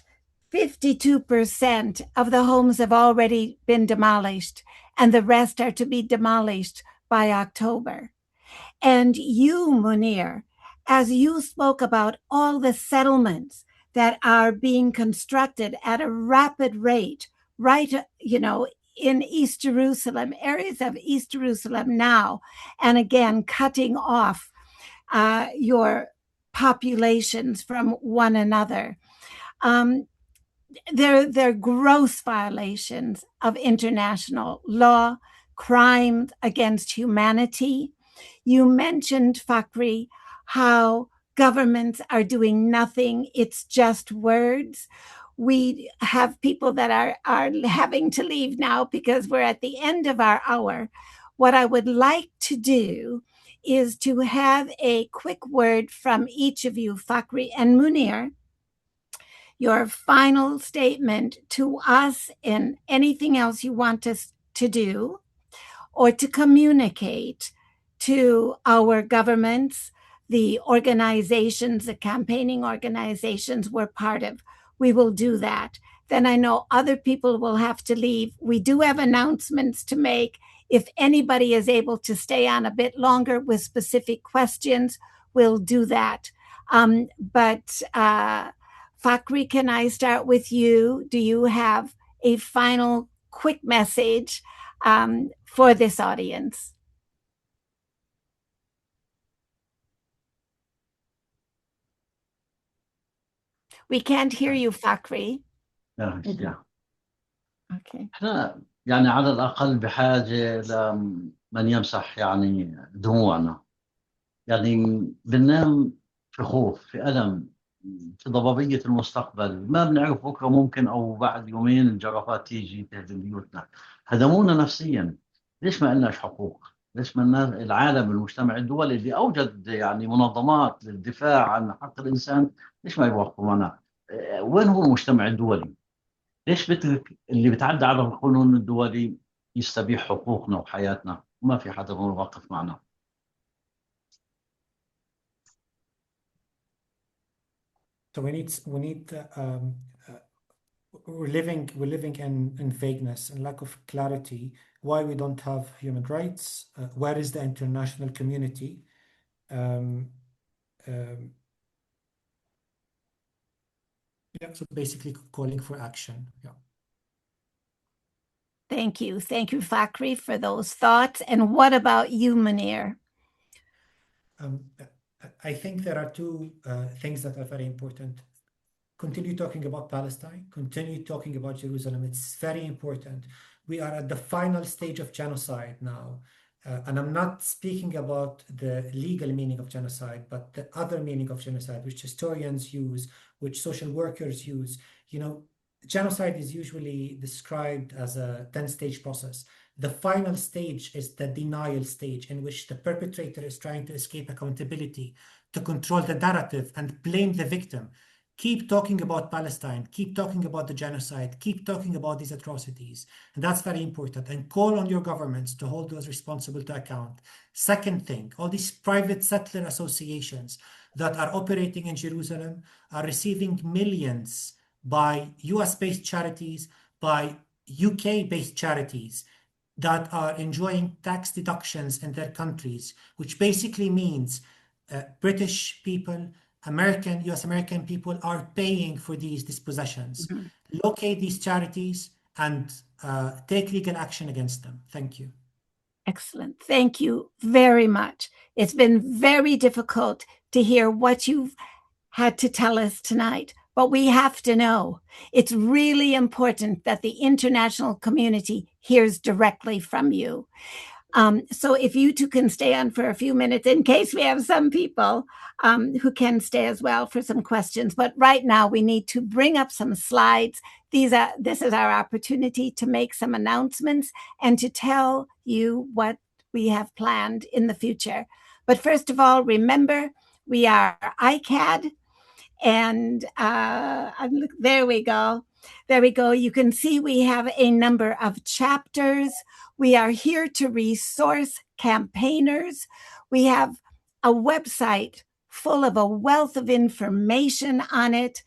S1: 52% of the homes have already been demolished and the rest are to be demolished by October. And you, Munir, as you spoke about all the settlements that are being constructed at a rapid rate, right, in East Jerusalem, areas of East Jerusalem now, and again, cutting off your populations from one another. They're gross violations of international law, crimes against humanity. You mentioned, Fakhri, how governments are doing nothing. It's just words. We have people that are having to leave now because we're at the end of our hour. What I would like to do is to have a quick word from each of you, Fakhri and Munir, your final statement to us and anything else you want us to do or to communicate to our governments, the organizations, the campaigning organizations we're part of. We will do that. Then I know other people will have to leave. We do have announcements to make. If anybody is able to stay on a bit longer with specific questions, we'll do that. But Fakhri, can I start with you? Do you have a final quick message for this audience? We can't hear you, Fakhri.
S3: Okay. احنا يعني على الأقل بحاجة لمن يمسح يعني دموعنا. يعني بننام في خوف، في ألم، في ضبابية المستقبل. ما بنعرف بكرة ممكن أو بعد يومين الجرافات تيجي تهدم بيوتنا. هدمونا نفسيا. ليش ما لناش حقوق؟ ليش ما العالم المجتمع الدولي اللي أوجد يعني منظمات للدفاع عن حق الإنسان ليش ما يوقفوا معنا؟ وين هو المجتمع الدولي؟ ليش بترك اللي بتعدى على القانون الدولي يستبيح حقوقنا وحياتنا وما في حدا واقف معنا؟
S2: So we're living in vagueness and lack of clarity. Why we don't have human rights? Where is the international community? Yeah, so basically calling for action. Yeah.
S1: Thank you. Thank you, Fakhri, for those thoughts. And what about you, Munir?
S2: I think there are two things that are very important. Continue talking about Palestine, continue talking about Jerusalem. It's very important. We are at the final stage of genocide now. And I'm not speaking about the legal meaning of genocide, but the other meaning of genocide, which historians use, which social workers use. Genocide is usually described as a 10-stage process. The final stage is the denial stage, in which the perpetrator is trying to escape accountability, to control the narrative and blame the victim. Keep talking about Palestine, keep talking about the genocide, keep talking about these atrocities. And that's very important. And call on your governments to hold those responsible to account. Second thing, all these private settler associations that are operating in Jerusalem are receiving millions by US-based charities, by UK-based charities that are enjoying tax deductions in their countries, which basically means British people, US American people are paying for these dispossessions. Locate these charities and take legal action against them. Thank you.
S1: Excellent. Thank you very much. It's been very difficult to hear what you've had to tell us tonight, but we have to know. It's really important that the international community hears directly from you. So if you two can stay on for a few minutes, in case we have some people who can stay as well for some questions. But right now we need to bring up some slides. This is our opportunity to make some announcements and to tell you what we have planned in the future. But first of all, remember, we are ICAHD. And there we go. There we go. You can see we have a number of chapters. We are here to resource campaigners. We have a website full of a wealth of information on it,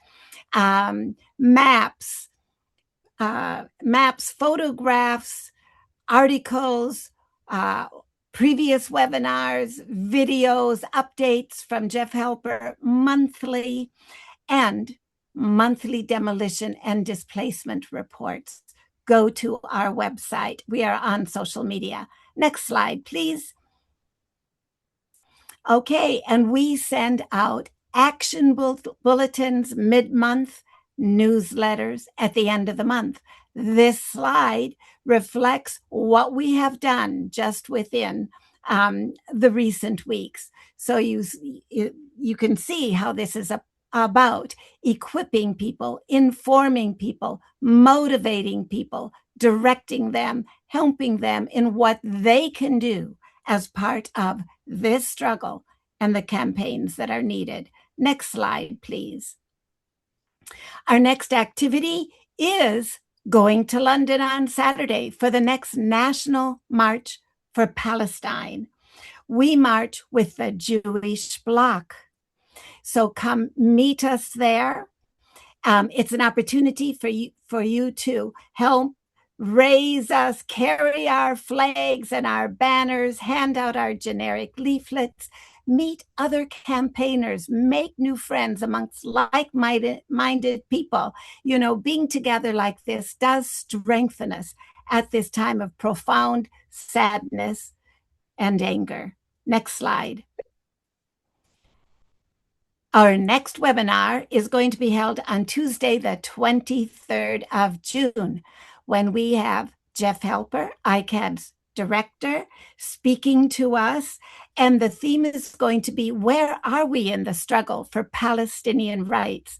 S1: maps, photographs, articles, previous webinars, videos, updates from Jeff Helper monthly, and monthly demolition and displacement reports. Go to our website. We are on social media. Next slide, please. Okay, and we send out action bulletins mid-month, newsletters at the end of the month. This slide reflects what we have done just within the recent weeks. So you can see how this is about equipping people, informing people, motivating people, directing them, helping them in what they can do as part of this struggle and the campaigns that are needed. Next slide, please. Our next activity is going to London on Saturday for the next National March for Palestine. We march with the Jewish Bloc. So come meet us there. It's an opportunity for you to help raise us, carry our flags and our banners, hand out our generic leaflets, meet other campaigners, make new friends amongst like-minded people. You know, being together like this does strengthen us at this time of profound sadness and anger. Next slide. Our next webinar is going to be held on Tuesday, the 23rd of June, when we have Jeff Helper, ICAHD's director, speaking to us. And the theme is going to be, where are we in the struggle for Palestinian rights?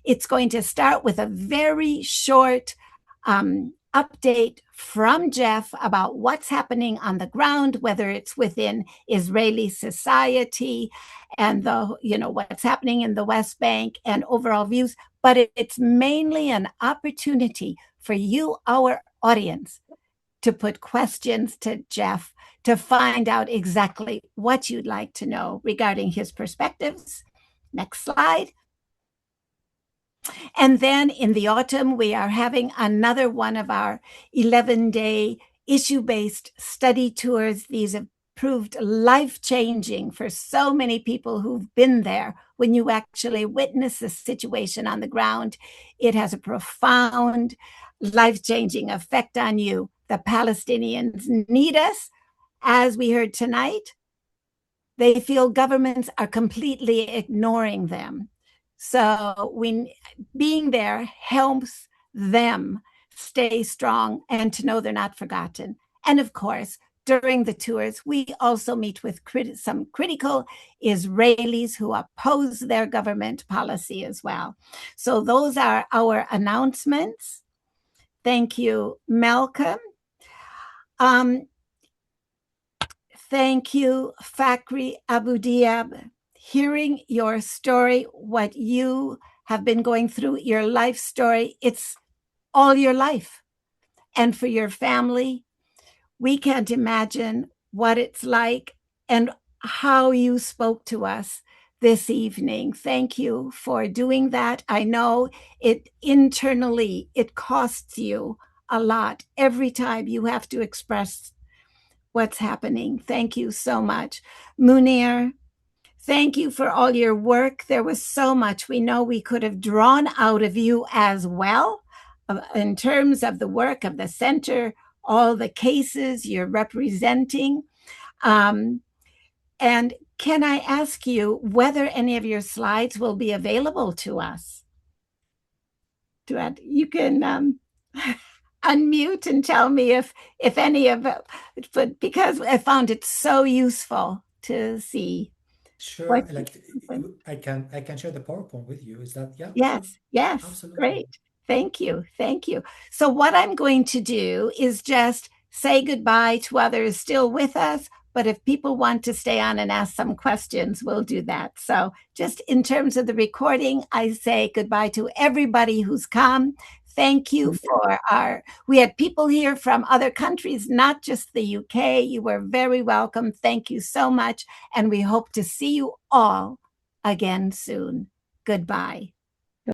S1: It's going to start with a very short update from Jeff about what's happening on the ground, whether it's within Israeli society and what's happening in the West Bank and overall views. But it's mainly an opportunity for you, our audience, to put questions to Jeff to find out exactly what you'd like to know regarding his perspectives. Next slide. And then in the autumn, we are having another one of our 11-day issue-based study tours. These have proved life-changing for so many people who've been there. When you actually witness the situation on the ground, it has a profound, life-changing effect on you. The Palestinians need us. As we heard tonight, they feel governments are completely ignoring them. So being there helps them stay strong and to know they're not forgotten. And of course, during the tours, we also meet with some critical Israelis who oppose their government policy as well. So those are our announcements. Thank you, Malcolm. Thank you, Fakri Abu Diab. Hearing your story, what you have been going through, your life story, it's all your life. And for your family, we can't imagine what it's like and how you spoke to us this evening. Thank you for doing that. I know it internally, it costs you a lot every time you have to express what's happening. Thank you so much. Munir, thank you for all your work. There was so much we know we could have drawn out of you as well in terms of the work of the center, all the cases you're representing. And can I ask you whether any of your slides will be available to us? You can unmute and tell me if any of it, but because I found it so useful to see.
S2: Sure, I can share the PowerPoint with you. Is that, yeah?
S1: Yes,
S2: sure.
S1: yes, absolutely. Great. Thank you. So what I'm going to do is just say goodbye to others still with us, but if people want to stay on and ask some questions, we'll do that. So just in terms of the recording, I say goodbye to everybody who's come. Thank you we had people here from other countries, not just the UK. You were very welcome. Thank you so much. And we hope to see you all again soon. Goodbye.